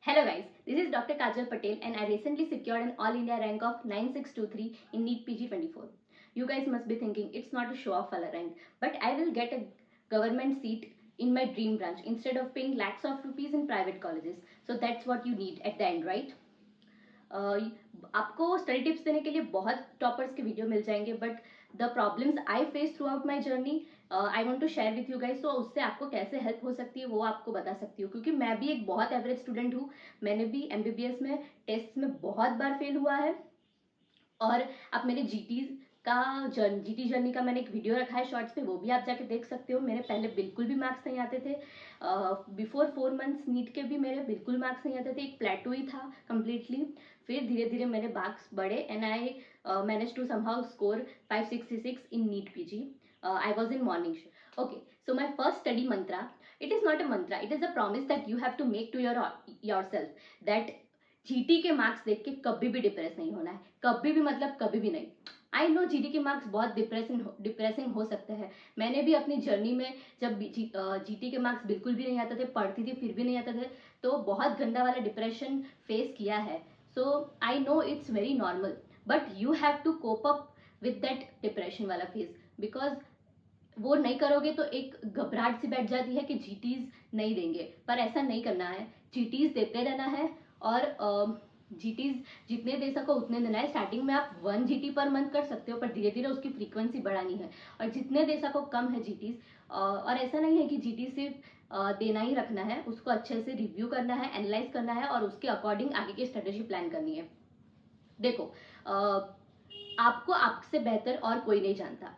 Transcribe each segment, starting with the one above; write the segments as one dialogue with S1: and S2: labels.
S1: Hello guys, this is Dr. Kajal Patel and I recently secured an All India rank of 9623 in NEET PG 24. You guys must be thinking it's not a show off wala rank, but I will get a government seat in my dream branch instead of paying lakhs of rupees in private colleges. So that's what you need at the end, right? आपको study tips देने के लिए बहुत toppers के video मिल जाएंगे, but the problems I face throughout my journey I want to share with you guys. तो उससे आपको कैसे हेल्प हो सकती है वो आपको बता सकती हूँ, क्योंकि मैं भी एक बहुत एवरेज स्टूडेंट हूँ। मैंने भी एमबीबीएस में टेस्ट में बहुत बार फेल हुआ है। और आप मेरे जीटी जर्नी का मैंने एक वीडियो रखा है शॉर्ट्स पे, वो भी आप जाके देख सकते हो। मेरे पहले बिल्कुल भी मार्क्स नहीं आते थे। बिफोर 4 मंथ्स नीट के भी मेरे बिल्कुल मार्क्स नहीं आते थे, एक प्लेटू ही था कम्प्लीटली। फिर धीरे धीरे मेरे मार्क्स बढ़े and I manage to somehow score 566 in NEET PG. I was in morning shift. Okay, so my first study mantra, it is not a mantra, it is a promise that you have to make to yourself that GT के marks देख के कभी भी depress नहीं होना है, कभी भी, मतलब कभी भी नहीं। आई नो जीटी के मार्क्स बहुत डिप्रेसिंग हो सकते हैं। मैंने भी अपनी जर्नी में जब जीटी के मार्क्स बिल्कुल भी नहीं आते थे, पढ़ती थी फिर भी नहीं आते थे, तो बहुत गंदा वाला डिप्रेशन फेस किया है। So I know it's very normal, but you have to cope up with that depression वाला फेज, बिकॉज वो नहीं करोगे तो एक घबराहट सी बैठ जाती है कि जीटीज नहीं देंगे, पर ऐसा नहीं करना है। जीटीज देते रहना है और जीटीज जितने दे सको उतने देना है। स्टार्टिंग में आप 1 जीटी पर मंथ कर सकते हो, पर धीरे धीरे उसकी फ्रीक्वेंसी बढ़ानी है और जितने दे सको कम है जीटीज। और ऐसा नहीं है कि जीटी सिर्फ देना ही रखना है, उसको अच्छे से रिव्यू करना है, एनालाइज करना है और उसके अकॉर्डिंग आगे की स्ट्रेटेजी प्लान करनी है। देखो, आपको आपसे बेहतर और कोई नहीं जानता।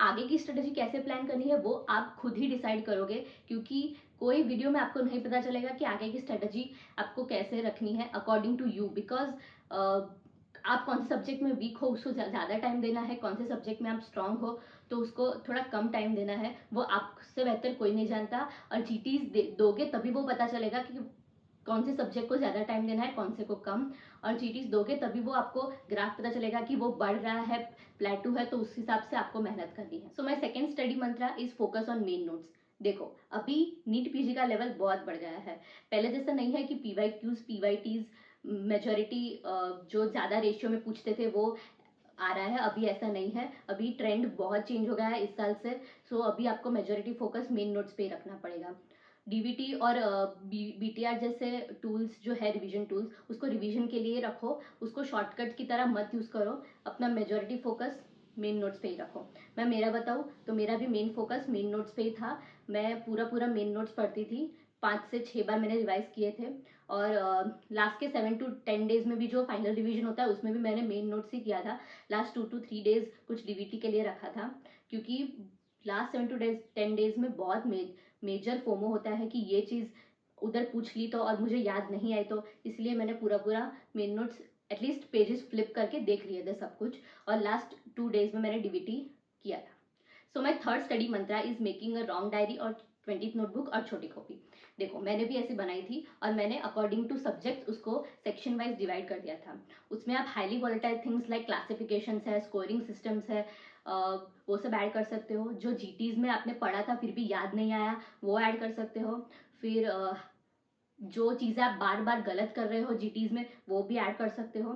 S1: आगे की स्ट्रेटेजी कैसे प्लान करनी है वो आप खुद ही डिसाइड करोगे, क्योंकि कोई वीडियो में आपको नहीं पता चलेगा कि आगे की स्ट्रेटेजी आपको कैसे रखनी है अकॉर्डिंग टू यू। बिकॉज आप कौन से सब्जेक्ट में वीक हो उसको ज़्यादा टाइम देना है, कौन से सब्जेक्ट में आप स्ट्रांग हो तो उसको थोड़ा कम टाइम देना है, वो आपसे बेहतर कोई नहीं जानता। और जीटीज दोगे तभी वो पता चलेगा कि कौन से सब्जेक्ट को ज़्यादा टाइम देना है, कौन से को कम। और जीटीज दोगे तभी वो आपको ग्राफ पता चलेगा कि वो बढ़ रहा है, प्लेटू है, तो उस हिसाब से आपको मेहनत करनी है। So my second study mantra is focus on main notes. देखो, अभी नीट पीजी का लेवल बहुत बढ़ गया है। पहले जैसा नहीं है कि पीवाईक्यूज पीवाईटीज मेजोरिटी जो ज़्यादा रेशियो में पूछते थे वो आ रहा है। अभी ऐसा नहीं है, अभी ट्रेंड बहुत चेंज हो गया है इस साल से। अभी आपको मेजोरिटी फोकस मेन नोट्स पे ही रखना पड़ेगा। डीवीटी और बीटीआर जैसे टूल्स जो है रिवीजन टूल्स, उसको रिवीजन के लिए रखो, उसको शॉर्टकट की तरह मत यूज़ करो। अपना मेजोरिटी फोकस मेन नोट्स पे ही रखो। मैं मेरा बताऊँ तो मेरा भी मेन फोकस मेन नोट्स पे ही था। मैं पूरा मेन नोट्स पढ़ती थी, 5 से 6 बार मैंने रिवाइज किए थे। और लास्ट के 7 to 10 डेज में भी जो फाइनल रिवीजन होता है उसमें भी मैंने मेन नोट्स ही किया था। लास्ट 2 to 3 डेज कुछ डीवीटी के लिए रखा था, क्योंकि लास्ट 7 to 10 डेज में बहुत मेजर फोमो होता है कि ये चीज़ उधर पूछ ली तो और मुझे याद नहीं आई, तो इसलिए मैंने पूरा main notes at least pages flip करके देख लिए थे सब कुछ। और लास्ट 2 डेज में मैंने डीवीटी किया था। So my third study mantra is making a wrong diary और 20th नोटबुक और छोटी कॉपी। देखो, मैंने भी ऐसी बनाई थी और मैंने अकॉर्डिंग टू सब्जेक्ट उसको सेक्शन वाइज डिवाइड कर दिया था। उसमें आप highly volatile things like classification है, स्कोरिंग सिस्टम्स है, वो सब ऐड कर सकते हो। जो जीटीज में आपने पढ़ा था फिर भी याद नहीं आया वो ऐड कर सकते हो। फिर जो चीज़ें आप बार बार गलत कर रहे हो जीटीज में वो भी ऐड कर सकते हो।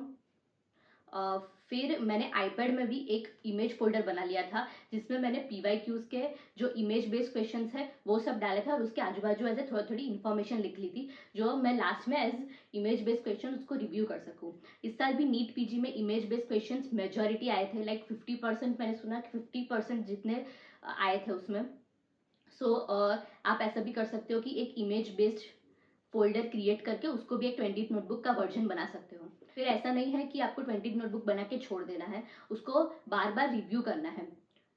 S1: फिर मैंने आईपैड में भी एक इमेज फोल्डर बना लिया था जिसमें मैंने पीवाईक्यूज के जो इमेज बेस्ड क्वेश्चंस है वो सब डाले थे और उसके आजू बाजू ऐसे थोड़ी इन्फॉर्मेशन लिख ली थी जो मैं लास्ट में एज इमेज बेस्ड क्वेश्चन उसको रिव्यू कर सकूं। इस साल भी नीट पीजी में इमेज बेस्ड क्वेश्चन मेजोरिटी आए थे, लाइक 50%। मैंने सुना कि 50% जितने आए थे उसमें। आप ऐसा भी कर सकते हो कि एक इमेज बेस्ड फोल्डर क्रिएट करके उसको भी एक 20th नोटबुक का वर्जन बना सकते हो। फिर ऐसा नहीं है कि आपको 20th नोटबुक बना के छोड़ देना है, उसको बार बार रिव्यू करना है।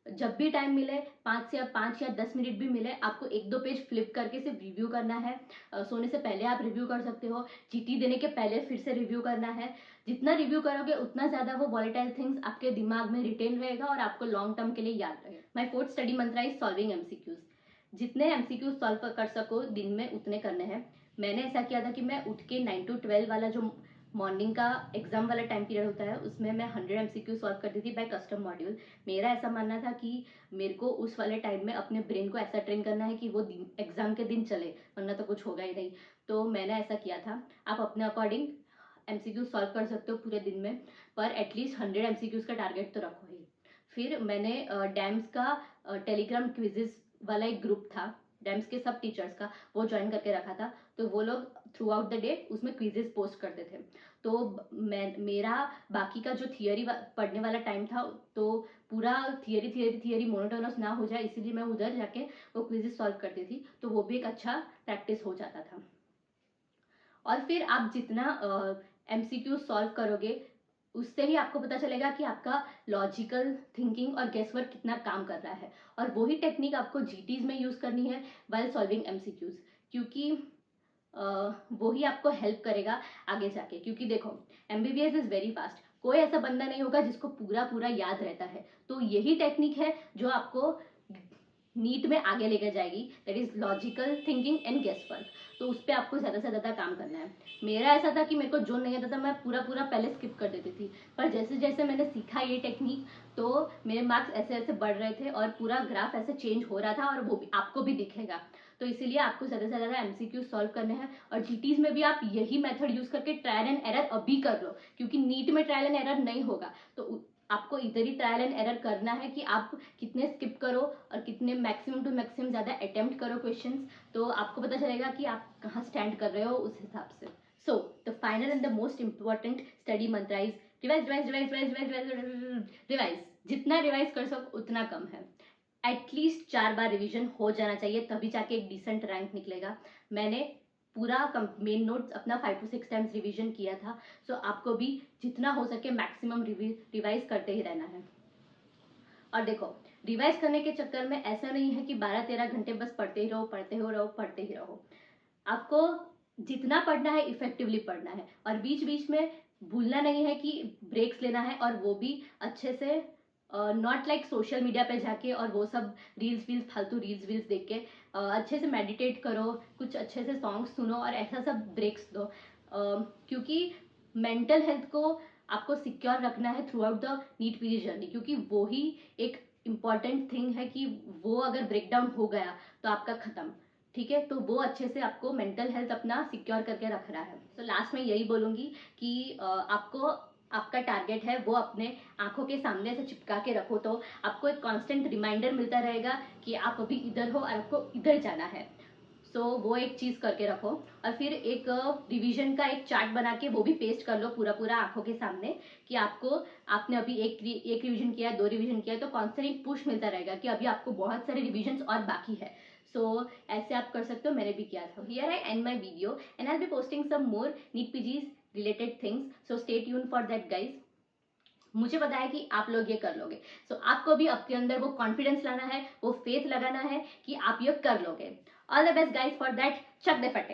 S1: जब भी टाइम मिले, 5 या 10 मिनट भी मिले, आपको 1-2 पेज फ्लिप करके सिर्फ रिव्यू करना है। सोने से पहले आप रिव्यू कर सकते हो, जीटी देने के पहले फिर से रिव्यू करना है। जितना रिव्यू करोगे उतना ज़्यादा वो वॉलेटाइल थिंग्स आपके दिमाग में रिटेन रहेगा और आपको लॉन्ग टर्म के लिए याद रहेगा। My fourth study mantra is solving MCQs. जितने एमसीक्यूज सॉल्व कर सको दिन में उतने करने हैं। मैंने ऐसा किया था कि मैं उठ के 9 to 12 वाला जो मॉर्निंग का एग्जाम वाला टाइम पीरियड होता है उसमें मैं 100 एमसीक्यू सॉल्व करती थी बाय कस्टम मॉड्यूल। मेरा ऐसा मानना था कि मेरे को उस वाले टाइम में अपने ब्रेन को ऐसा ट्रेन करना है कि वो एग्जाम के दिन चले, वरना तो कुछ होगा ही नहीं। तो मैंने ऐसा किया था। आप अपने अकॉर्डिंग एमसीक्यू सॉल्व कर सकते हो पूरे दिन में, पर एटलीस्ट 100 एमसीक्यूज का टारगेट तो रखो ही। फिर मैंने डैम्स का टेलीग्राम क्विजेस वाला एक ग्रुप था, डैम्स के सब टीचर्स का, वो ज्वाइन करके रखा था। तो वो लोग थ्रू आउट द डे उसमें क्विजेस पोस्ट करते थे। तो मेरा बाकी का जो थियरी पढ़ने वाला टाइम था, तो पूरा थियरी मोनोटोनस ना हो जाए, इसीलिए मैं उधर जाके वो क्विजेस सॉल्व करती थी। तो वो भी एक अच्छा प्रैक्टिस हो जाता था। और फिर आप जितना एमसीक्यू सॉल्व करोगे, उससे ही आपको पता चलेगा कि आपका लॉजिकल थिंकिंग और गेस वर्क कितना काम कर रहा है। और वही टेक्निक आपको जीटीज में यूज करनी है वाइल सॉल्विंग एमसीक्यूज, क्योंकि वो ही आपको हेल्प करेगा आगे जाके। क्योंकि देखो, एमबीबीएस इज वेरी फास्ट, कोई ऐसा बंदा नहीं होगा जिसको पूरा पूरा याद रहता है। तो यही टेक्निक है जो आपको नीट में आगे लेकर जाएगी, that is logical thinking and guess work. तो उस पर आपको ज्यादा से ज्यादा काम करना है। मेरा ऐसा था कि मेरे को जो नहीं आता था मैं पूरा पूरा पहले स्किप कर देती थी, पर जैसे जैसे मैंने सीखा ये टेक्निक, तो मेरे मार्क्स ऐसे ऐसे बढ़ रहे थे और पूरा ग्राफ ऐसे चेंज हो रहा था, और वो भी आपको भी दिखेगा। तो इसीलिए आपको ज्यादा से ज्यादा एमसीक्यू सॉल्व करने हैं। और जीटीज में भी आप यही मेथड यूज करके ट्रायल एंड एरर अभी कर लो, क्योंकि नीट में ट्रायल एंड एरर नहीं होगा। तो आपको इधर ही ट्रायल एंड एरर करना है कि आप कितने स्किप करो और कितने मैक्सिमम टू मैक्सिमम ज्यादा अटेम्प्ट करो क्वेश्चंस। तो आपको पता चलेगा कि आप कहाँ स्टैंड कर रहे हो उस हिसाब से। So the final and the most important study mantra is revise revise revise revise revise revise. जितना रिवाइज कर सको उतना कम है। एटलीस्ट 4 बार रिवीजन हो जाना चाहिए, तभी जाके एक डिसेंट रैंक निकलेगा। मैंने पूरा मेन नोट्स अपना 5 to 6 टाइम्स रिवीजन किया था। सो आपको भी जितना हो सके मैक्सिमम रिवाइज करते ही रहना है। और देखो, रिवाइज करने के चक्कर में ऐसा नहीं है कि 12-13 घंटे बस पढ़ते ही रहो पढ़ते ही रहो पढ़ते ही रहो। आपको जितना पढ़ना है इफेक्टिवली पढ़ना है, और बीच बीच में भूलना नहीं है कि ब्रेक्स लेना है, और वो भी अच्छे से, नॉट लाइक सोशल मीडिया पे जाके और वो सब रील्स वील्स फालतू रील्स वील्स देख के। अच्छे से मेडिटेट करो, कुछ अच्छे से सॉन्ग्स सुनो और ऐसा सब ब्रेक्स दो। क्योंकि मेंटल हेल्थ को आपको सिक्योर रखना है throughout the NEET PG journey, क्योंकि वो ही एक इम्पॉर्टेंट थिंग है कि वो अगर ब्रेक डाउन हो गया तो आपका खत्म। ठीक है, तो वो अच्छे से आपको मेंटल हेल्थ अपना सिक्योर करके रख रहा है। तो लास्ट में यही बोलूंगी कि आपको आपका टारगेट है वो अपने आंखों के सामने से चिपका के रखो, तो आपको एक कांस्टेंट रिमाइंडर मिलता रहेगा कि आप अभी इधर हो और आपको इधर जाना है। सो वो एक चीज करके रखो। और फिर एक रिवीजन का एक चार्ट बना के वो भी पेस्ट कर लो पूरा पूरा आंखों के सामने, कि आपने अभी एक रिवीजन किया है, 2 रिवीजन किया है, तो कॉन्स्टेंट पुश मिलता रहेगा कि अभी आपको बहुत सारे रिवीजन और बाकी है। सो ऐसे आप कर सकते हो, मैंने भी किया था। Here I end my video and I will be posting some more NEET PGs related things, so stay tune for that guys. मुझे पता है कि आप लोग ये कर लोगे। सो आपको भी आपके अंदर वो कॉन्फिडेंस लाना है, वो फेथ लगाना है कि आप ये कर लोगे। All the best guys for that. चक दे फटे।